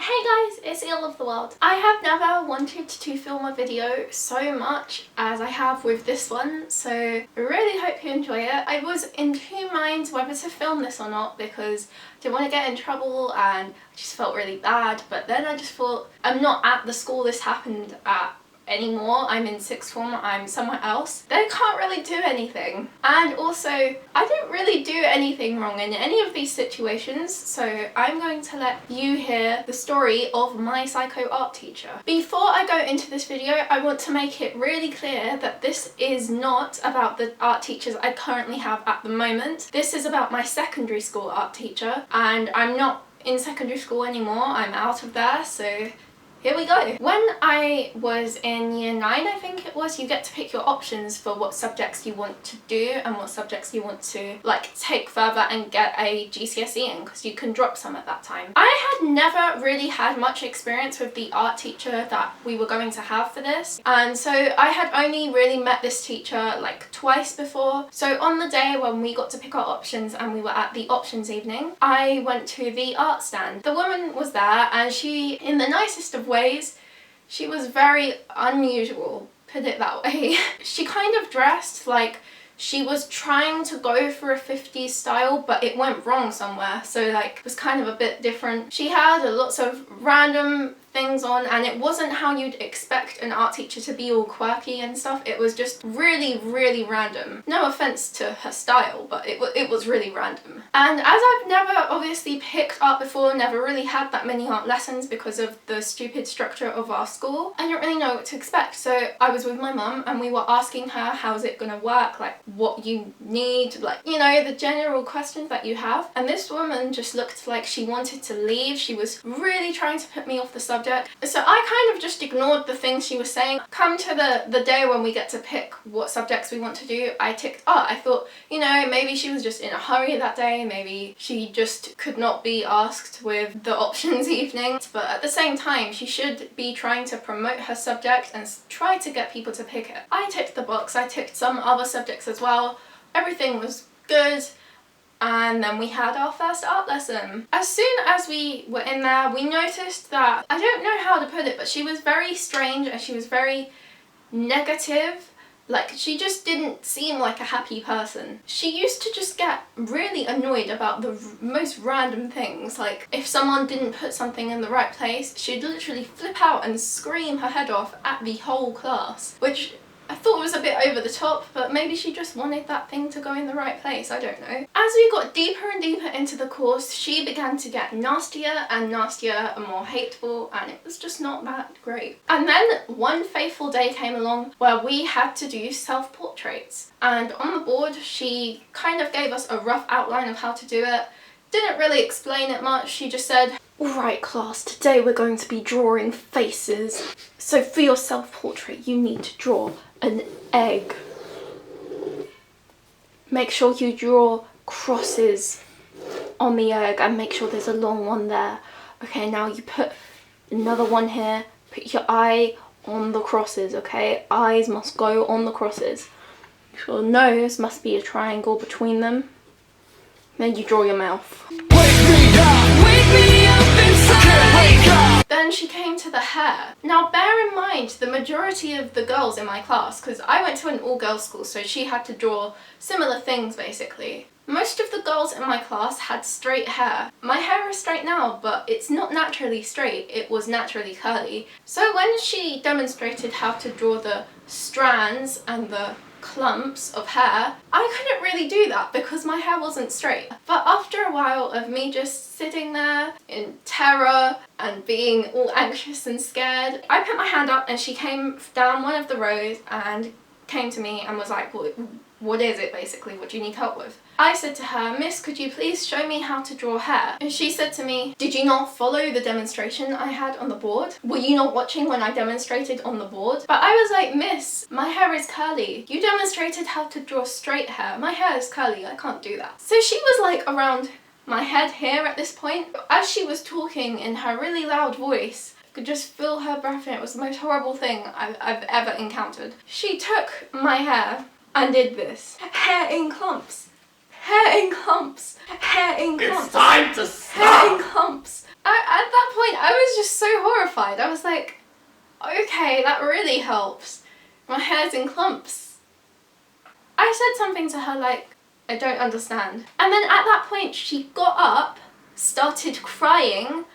Hey guys, it's EELOFTHEWORLD. I have never wanted to film a video so much as I have with this one, so I really hope you enjoy it. I was in two minds whether to film this or not because I didn't want to get in trouble and I just felt really bad, but then I just thought I'm not at the school this happened at anymore. I'm in sixth form, I'm somewhere else. They can't really do anything. And also, I didn't really do anything wrong in any of these situations, so I'm going to let you hear the story of my psycho art teacher. Before I go into this video, I want to make it really clear that this is not about the art teachers I currently have at the moment. This is about my secondary school art teacher, and I'm not in secondary school anymore. I'm out of there, so here we go. When I was in year 9, I think it was, you get to pick your options for what subjects you want to do and what subjects you want to take further and get a GCSE in, because you can drop some at that time. I had never really had much experience with the art teacher that we were going to have for this, and so I had only really met this teacher like twice before. So on the day when we got to pick our options and we were at the options evening, I went to the art stand. The woman was there and she, in the nicest of ways, she was very unusual, put it that way. She kind of dressed like she was trying to go for a 50s style, but it went wrong somewhere, so it was kind of a bit different. She had lots of random things on, and it wasn't how you'd expect an art teacher to be, all quirky and stuff. It was just really random. No offense to her style, but it was really random. And as I've never obviously picked art before, never really had that many art lessons because of the stupid structure of our school, I didn't really know what to expect. So I was with my mum and we were asking her, how's it gonna work, what you need, the general questions that you have. And this woman just looked like she wanted to leave. She was really trying to put me off the subject. So I kind of just ignored the things she was saying. Come to the day when we get to pick what subjects we want to do, I ticked art. I thought, maybe she was just in a hurry that day, maybe she just could not be asked with the options evening. But at the same time, she should be trying to promote her subject and try to get people to pick it. I ticked the box, I ticked some other subjects as well. Everything was good. And then we had our first art lesson. As soon as we were in there, we noticed that, I don't know how to put it, but she was very strange and she was very negative. She just didn't seem like a happy person. She used to just get really annoyed about the most random things. If someone didn't put something in the right place, she'd literally flip out and scream her head off at the whole class, which I thought was a bit over the top, but maybe she just wanted that thing to go in the right place, I don't know. As we got deeper and deeper into the course, she began to get nastier and nastier and more hateful, and it was just not that great. And then one fateful day came along where we had to do self-portraits. And on the board, she kind of gave us a rough outline of how to do it. Didn't really explain it much. She just said, "Alright class, today we're going to be drawing faces. So for your self-portrait, you need to draw an egg. Make sure you draw crosses on the egg and make sure there's a long one there. Okay, now you put another one here. Put your eye on the crosses, okay? Eyes must go on the crosses. Your nose must be a triangle between them. Then you draw your mouth." Then she came to the hair. Now bear in mind, the majority of the girls in my class, because I went to an all-girls school, so she had to draw similar things basically. Most of the girls in my class had straight hair. My hair is straight now, but it's not naturally straight, it was naturally curly. So when she demonstrated how to draw the strands and the clumps of hair, I couldn't really do that because my hair wasn't straight. But after a while of me just sitting there in terror and being all anxious and scared, I put my hand up and she came down one of the rows and came to me and was like, what is it basically? What do you need help with? I said to her, "Miss, could you please show me how to draw hair?" And she said to me, "Did you not follow the demonstration I had on the board? Were you not watching when I demonstrated on the board?" But I was like, "Miss, my hair is curly. You demonstrated how to draw straight hair. My hair is curly, I can't do that." So she was around my head here at this point. As she was talking in her really loud voice, I could just feel her breath, and it was the most horrible thing I've ever encountered. She took my hair and did this. Hair in clumps. Hair in clumps. Hair in clumps. It's time to stop! Hair in clumps. At that point, I was just so horrified. I was like, okay, that really helps. My hair's in clumps. I said something to her like, I don't understand. And then at that point she got up, started crying,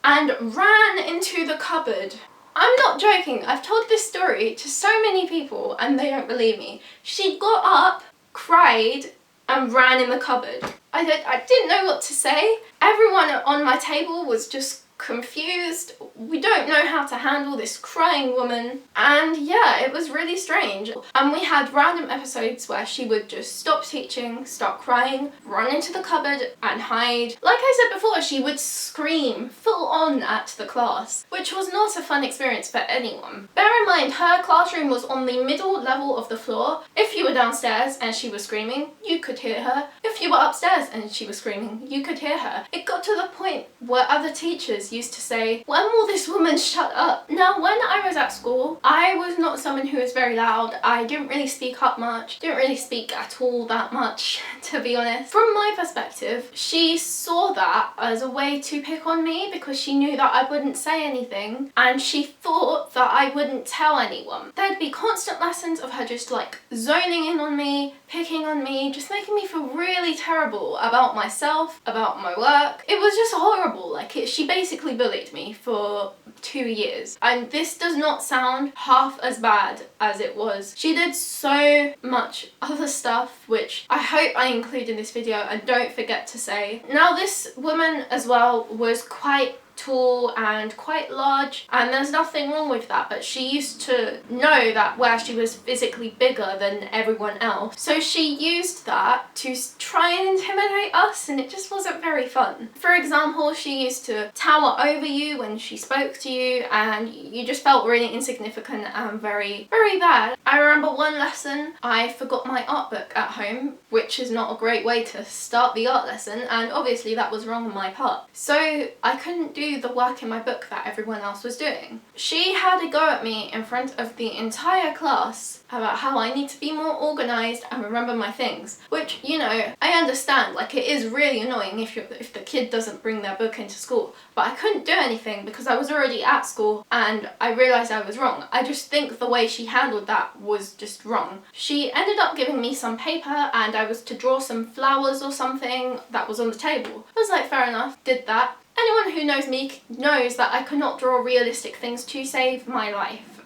and ran into the cupboard. I'm not joking, I've told this story to so many people and they don't believe me. She got up, cried, and ran in the cupboard. I didn't know what to say. Everyone on my table was just confused. We don't know how to handle this crying woman. And yeah, it was really strange. And we had random episodes where she would just stop teaching, start crying, run into the cupboard and hide. Like I said before, she would scream full on at the class, which was not a fun experience for anyone. Bear in mind, her classroom was on the middle level of the floor. If you were downstairs and she was screaming, you could hear her. If you were upstairs and she was screaming, you could hear her. It got to the point where other teachers used to say, when will this woman shut up? Now, when I was at school, I was not someone who was very loud. I didn't really speak up much, didn't really speak at all that much, to be honest. From my perspective, she saw that as a way to pick on me because she knew that I wouldn't say anything and she thought that I wouldn't tell anyone. There'd be constant lessons of her just like zoning in on me, picking on me, just making me feel really terrible about myself, about my work. It was just horrible. Like, she basically bullied me for 2 years. And this does not sound half as bad as it was. She did so much other stuff, which I hope I include in this video and don't forget to say. Now, this woman as well was quite tall and quite large, and there's nothing wrong with that, but she used to know that where she was physically bigger than everyone else, so she used that to try and intimidate us, and it just wasn't very fun. For example, she used to tower over you when she spoke to you and you just felt really insignificant and very, very bad. I remember one lesson I forgot my art book at home, which is not a great way to start the art lesson, and obviously that was wrong on my part, so I couldn't do the work in my book that everyone else was doing. She had a go at me in front of the entire class about how I need to be more organised and remember my things, which, you know, I understand, like, it is really annoying if the kid doesn't bring their book into school, but I couldn't do anything because I was already at school and I realised I was wrong. I just think the way she handled that was just wrong. She ended up giving me some paper and I was to draw some flowers or something that was on the table. I was like, fair enough, did that. Anyone who knows me knows that I cannot draw realistic things to save my life.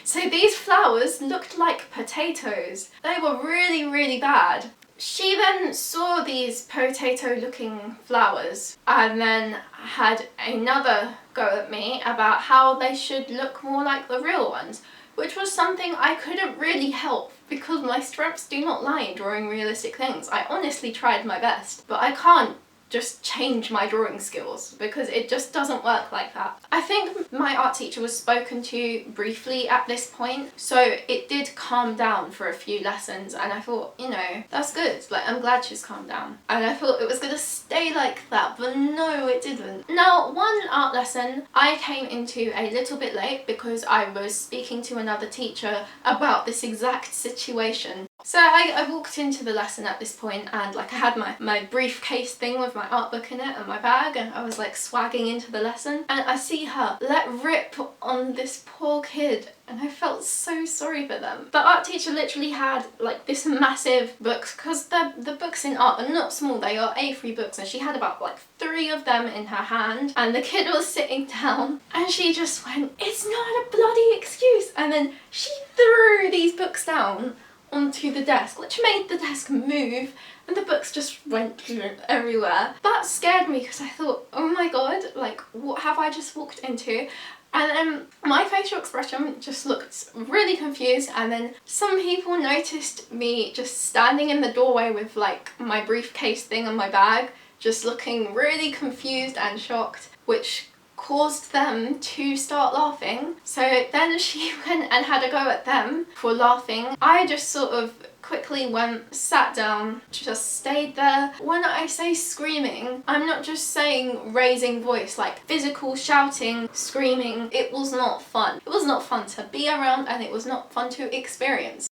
So these flowers looked like potatoes. They were really, really bad. She then saw these potato-looking flowers and then had another go at me about how they should look more like the real ones, which was something I couldn't really help because my strengths do not lie in drawing realistic things. I honestly tried my best, but I can't just change my drawing skills because it just doesn't work like that. I think my art teacher was spoken to briefly at this point, so it did calm down for a few lessons, and I thought, you know, that's good. Like, I'm glad she's calmed down. And I thought it was gonna stay like that, but no, it didn't. Now, one art lesson I came into a little bit late because I was speaking to another teacher about this exact situation. So I walked into the lesson at this point and like I had my briefcase thing with my art book in it and my bag, and I was like swagging into the lesson, and I see her let rip on this poor kid and I felt so sorry for them. The art teacher literally had like this massive books, because the books in art are not small, they are A3 books, and she had about like 3 of them in her hand, and the kid was sitting down and she just went, "It's not a bloody excuse," and then she threw these books down onto the desk, which made the desk move, and the books just went everywhere. That scared me because I thought, oh my god, like, what have I just walked into? And then my facial expression just looked really confused, and then some people noticed me just standing in the doorway with like my briefcase thing and my bag, just looking really confused and shocked, which caused them to start laughing. So then she went and had a go at them for laughing. I just sort of quickly went, sat down, just stayed there. When I say screaming, I'm not just saying raising voice, like physical shouting, screaming. It was not fun. It was not fun to be around, and it was not fun to experience.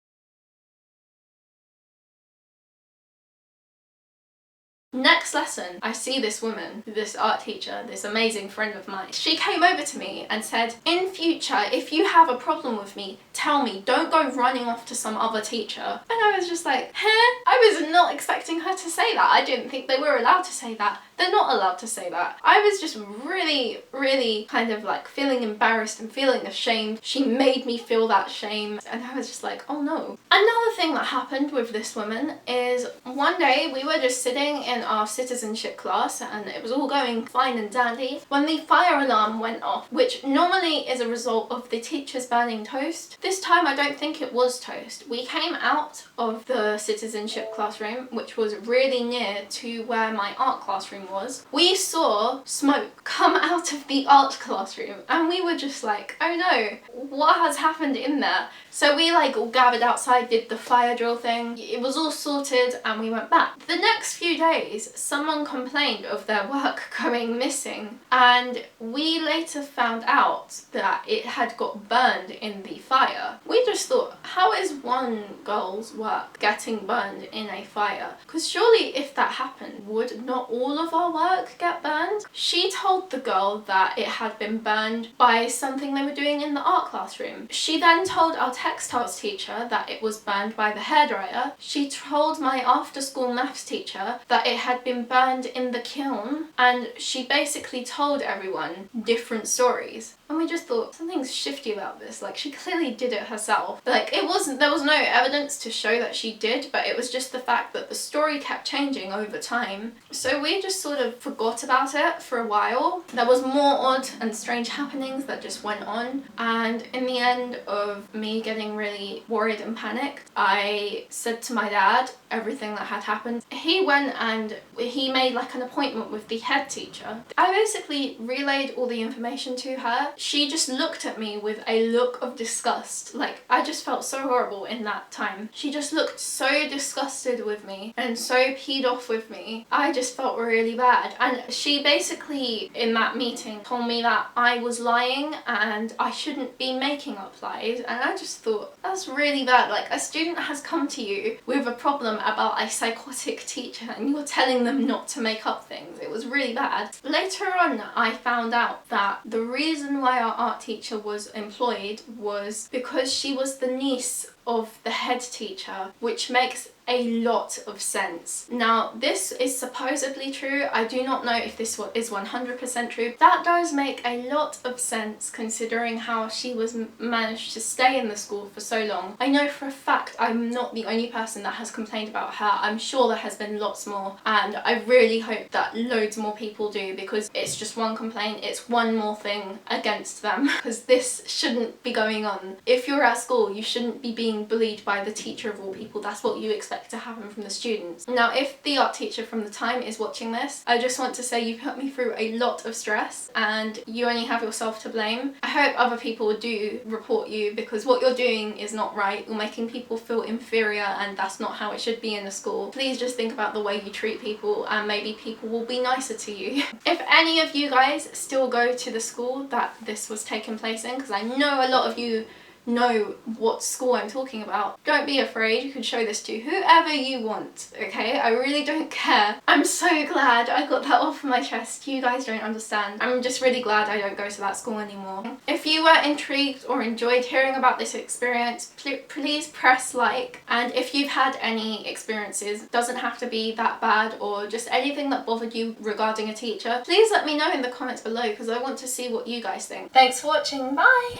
Next lesson, I see this woman, this art teacher, this amazing friend of mine. She came over to me and said, in future, if you have a problem with me, tell me, don't go running off to some other teacher. And I was just like, huh? I was not expecting her to say that. I didn't think they were allowed to say that. They're not allowed to say that. I was just really kind of like feeling embarrassed and feeling ashamed. She made me feel that shame, and I was just like, oh no. Another thing that happened with this woman is one day we were just sitting in our citizenship class and it was all going fine and dandy when the fire alarm went off, which normally is a result of the teachers burning toast. This time I don't think it was toast. We came out of the citizenship classroom, which was really near to where my art classroom was. We saw smoke come out of the art classroom and we were just like, oh no, what has happened in there? So we like all gathered outside, did the fire drill thing. It was all sorted and we went back. The next few days, someone complained of their work going missing, and we later found out that it had got burned in the fire. We just thought, how is one girl's work getting burned in a fire? Because surely if that happened, would not all of our work get burned? She told the girl that it had been burned by something they were doing in the art classroom. She then told our textiles teacher that it was burned by the hairdryer. She told my after-school maths teacher that it had been burned in the kiln, and she basically told everyone different stories. And we just thought, something's shifty about this. Like, she clearly did it herself. Like, there was no evidence to show that she did, but it was just the fact that the story kept changing over time. So we just sort of forgot about it for a while. There was more odd and strange happenings that just went on. And in the end of me getting really worried and panicked, I said to my dad everything that had happened. He went and he made like an appointment with the head teacher. I basically relayed all the information to her. She just looked at me with a look of disgust. Like, I just felt so horrible in that time. She just looked so disgusted with me and so peed off with me. I just felt really bad. And she basically, in that meeting, told me that I was lying and I shouldn't be making up lies. And I just thought, that's really bad. Like, a student has come to you with a problem about a psychotic teacher and you're telling them not to make up things. It was really bad. Later on, I found out that the reason why our art teacher was employed was because she was the niece of the head teacher, which makes a lot of sense. Now, this is supposedly true. I do not know if this is 100% true. That does make a lot of sense considering how she was managed to stay in the school for so long. I know for a fact I'm not the only person that has complained about her. I'm sure there has been lots more, and I really hope that loads more people do, because it's just one complaint, it's one more thing against them, because this shouldn't be going on. If you're at school, you shouldn't be being bullied by the teacher of all people. That's what you expect to happen from the students. Now, if the art teacher from the time is watching this, I just want to say you put me through a lot of stress and you only have yourself to blame. I hope other people do report you, because what you're doing is not right. You're making people feel inferior and that's not how it should be in a school. Please just think about the way you treat people and maybe people will be nicer to you. If any of you guys still go to the school that this was taking place in, because I know a lot of you know what school I'm talking about, don't be afraid. You can show this to whoever you want, okay? I really don't care. I'm so glad I got that off my chest. You guys don't understand. I'm just really glad I don't go to that school anymore. If you were intrigued or enjoyed hearing about this experience, please press like, and if you've had any experiences, doesn't have to be that bad, or just anything that bothered you regarding a teacher, please let me know in the comments below, because I want to see what you guys think. Thanks for watching, bye!